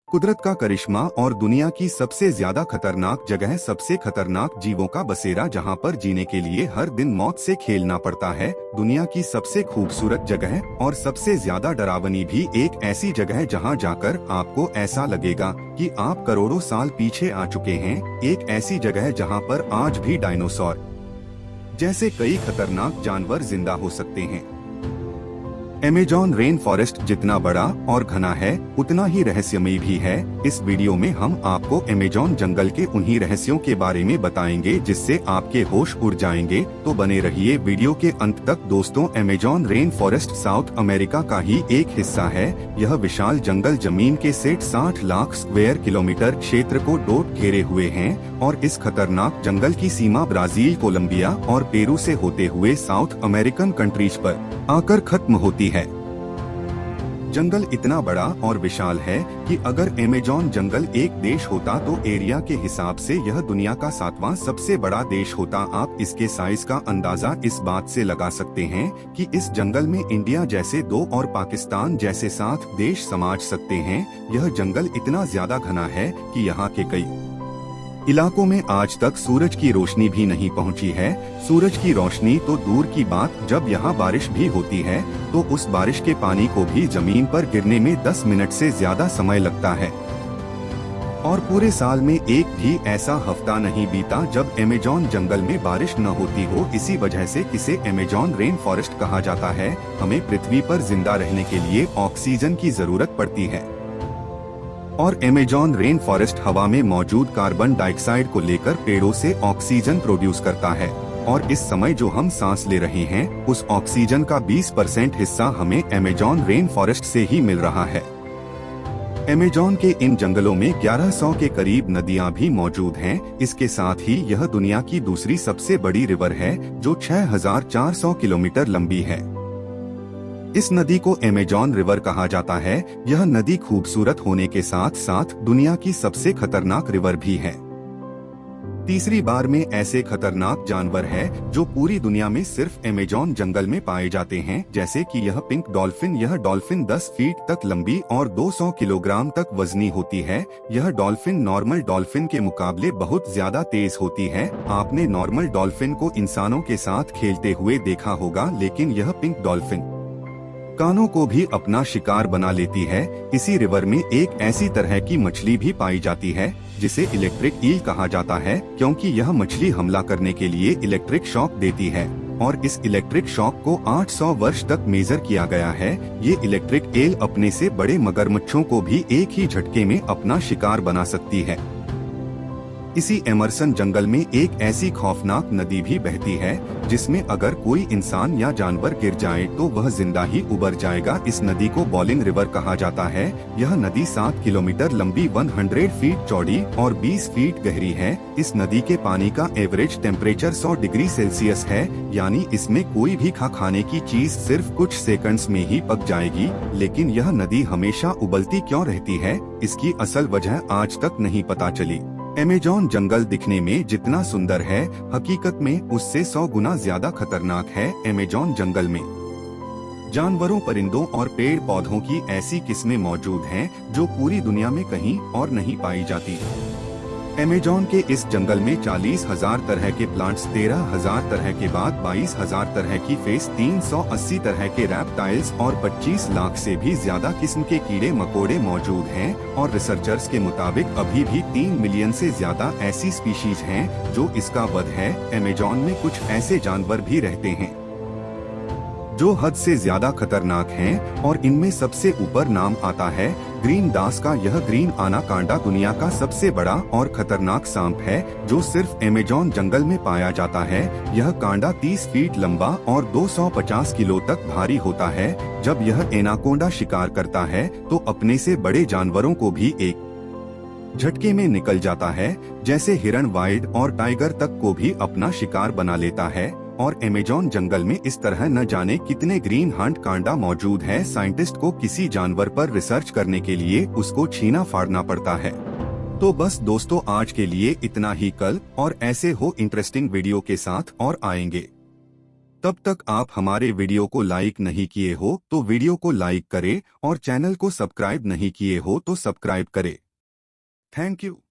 कुदरत का करिश्मा और दुनिया की सबसे ज्यादा खतरनाक जगह, सबसे खतरनाक जीवों का बसेरा जहां पर जीने के लिए हर दिन मौत से खेलना पड़ता है। दुनिया की सबसे खूबसूरत जगह और सबसे ज्यादा डरावनी भी एक ऐसी जगह जहां जाकर आपको ऐसा लगेगा कि आप करोड़ों साल पीछे आ चुके हैं। एक ऐसी जगह जहां पर आज भी डायनासोर जैसे कई खतरनाक जानवर जिंदा हो सकते हैं। अमेज़न रेन फॉरेस्ट जितना बड़ा और घना है उतना ही रहस्यमय भी है। इस वीडियो में हम आपको अमेज़न जंगल के उन्हीं रहस्यों के बारे में बताएंगे जिससे आपके होश उड़ जाएंगे। तो बने रहिए वीडियो के अंत तक। दोस्तों, Amazon rain forest south America का ही एक हिस्सा है। यह विशाल जंगल जमीन के 60 लाख स्क्वायर किलोमीटर क्षेत्र को डोट घेरे हुए हैं और इस खतरनाक जंगल की सीमा ब्राजील, कोलंबिया और पेरू से होते हुए साउथ अमेरिकन कंट्रीज पर आकर खत्म होती है। जंगल इतना बड़ा और विशाल है कि अगर अमेज़न जंगल एक देश होता तो एरिया के हिसाब से यह दुनिया का 7वां सबसे बड़ा देश होता। आप इसके साइज का अंदाजा इस बात से लगा सकते हैं कि इस जंगल में इंडिया जैसे 2 और पाकिस्तान जैसे 7 देश समाज सकते हैं। यह जंगल इतना ज्यादा घना है कि यहाँ के कई इलाकों में आज तक सूरज की रोशनी भी नहीं पहुंची है। सूरज की रोशनी तो दूर की बात, जब यहाँ बारिश भी होती है तो उस बारिश के पानी को भी जमीन पर गिरने में 10 मिनट से ज्यादा समय लगता है। और पूरे साल में एक भी ऐसा हफ्ता नहीं बीता जब अमेज़न जंगल में बारिश न होती हो। इसी वजह से इसे अमेज़न रेन फॉरेस्ट कहा जाता है। हमें पृथ्वी पर जिंदा रहने के लिए ऑक्सीजन की जरूरत पड़ती है और अमेज़न रेन फॉरेस्ट हवा में मौजूद कार्बन डाइऑक्साइड को लेकर पेड़ों से ऑक्सीजन प्रोड्यूस करता है। और इस समय जो हम सांस ले रहे हैं उस ऑक्सीजन का 20% हिस्सा हमें अमेज़न रेन फॉरेस्ट से ही मिल रहा है। अमेज़न के इन जंगलों में 1100 के करीब नदियां भी मौजूद हैं। इसके साथ ही यह दुनिया की दूसरी सबसे बड़ी रिवर है जो 6400 किलोमीटर लंबी है। इस नदी को अमेज़न रिवर कहा जाता है। यह नदी खूबसूरत होने के साथ साथ दुनिया की सबसे खतरनाक रिवर भी है। तीसरी बार में ऐसे खतरनाक जानवर है जो पूरी दुनिया में सिर्फ अमेज़न जंगल में पाए जाते हैं, जैसे कि यह पिंक डॉल्फिन। यह डॉल्फिन 10 फीट तक लंबी और 200 किलोग्राम तक वजनी होती है। यह डॉल्फिन नॉर्मल डॉल्फिन के मुकाबले बहुत ज्यादा तेज होती है। आपने नॉर्मल डॉल्फिन को इंसानों के साथ खेलते हुए देखा होगा, लेकिन यह पिंक डॉल्फिन कानों को भी अपना शिकार बना लेती है। इसी रिवर में एक ऐसी तरह की मछली भी पाई जाती है जिसे इलेक्ट्रिक ईल कहा जाता है, क्योंकि यह मछली हमला करने के लिए इलेक्ट्रिक शॉक देती है और इस इलेक्ट्रिक शॉक को 800 वर्ष तक मेजर किया गया है। ये इलेक्ट्रिक ईल अपने से बड़े मगरमच्छों को भी एक ही झटके में अपना शिकार बना सकती है। इसी एमरसन जंगल में एक ऐसी खौफनाक नदी भी बहती है जिसमें अगर कोई इंसान या जानवर गिर जाए तो वह जिंदा ही उबर जाएगा। इस नदी को बॉलिंग रिवर कहा जाता है। यह नदी 7 किलोमीटर लंबी, 100 फीट चौड़ी और 20 फीट गहरी है। इस नदी के पानी का एवरेज टेम्परेचर 100 डिग्री सेल्सियस है, यानी इसमें कोई भी खाने की चीज सिर्फ कुछ सेकंड्स में ही पक जाएगी। लेकिन यह नदी हमेशा उबलती क्यों रहती है, इसकी असल वजह आज तक नहीं पता चली। अमेज़न जंगल दिखने में जितना सुंदर है, हकीकत में उससे 100 गुना ज्यादा खतरनाक है। अमेज़न जंगल में जानवरों, परिंदों और पेड़ पौधों की ऐसी किस्में मौजूद हैं जो पूरी दुनिया में कहीं और नहीं पाई जाती। अमेज़न के इस जंगल में 40,000 तरह के प्लांट्स, 13,000 तरह के बाद 22,000 तरह की फेस, 380 तरह के रैप्टाइल्स और 25 लाख से भी ज्यादा किस्म के कीड़े मकोड़े मौजूद हैं। और रिसर्चर्स के मुताबिक अभी भी 3 मिलियन से ज्यादा ऐसी स्पीशीज हैं जो इसका वध है। अमेज़न में कुछ ऐसे जानवर भी रहते हैं जो हद से ज्यादा खतरनाक हैं और इनमें सबसे ऊपर नाम आता है ग्रीन दास का। यह ग्रीन आनाकांडा दुनिया का सबसे बड़ा और खतरनाक सांप है जो सिर्फ अमेज़न जंगल में पाया जाता है। यह कांडा 30 फीट लंबा और 250 किलो तक भारी होता है। जब यह एनाकोंडा शिकार करता है तो अपने से बड़े जानवरों को भी एक झटके में निकल जाता है, जैसे हिरण, वाइल्ड और टाइगर तक को भी अपना शिकार बना लेता है। और अमेज़न जंगल में इस तरह न जाने कितने ग्रीन हंट कांडा मौजूद है। साइंटिस्ट को किसी जानवर पर रिसर्च करने के लिए उसको छीना फाड़ना पड़ता है। तो बस दोस्तों, आज के लिए इतना ही। कल और ऐसे हो इंटरेस्टिंग वीडियो के साथ और आएंगे। तब तक आप हमारे वीडियो को लाइक नहीं किए हो तो वीडियो को लाइक करें और चैनल को सब्सक्राइब नहीं किए हो तो सब्सक्राइब करें। Thank you.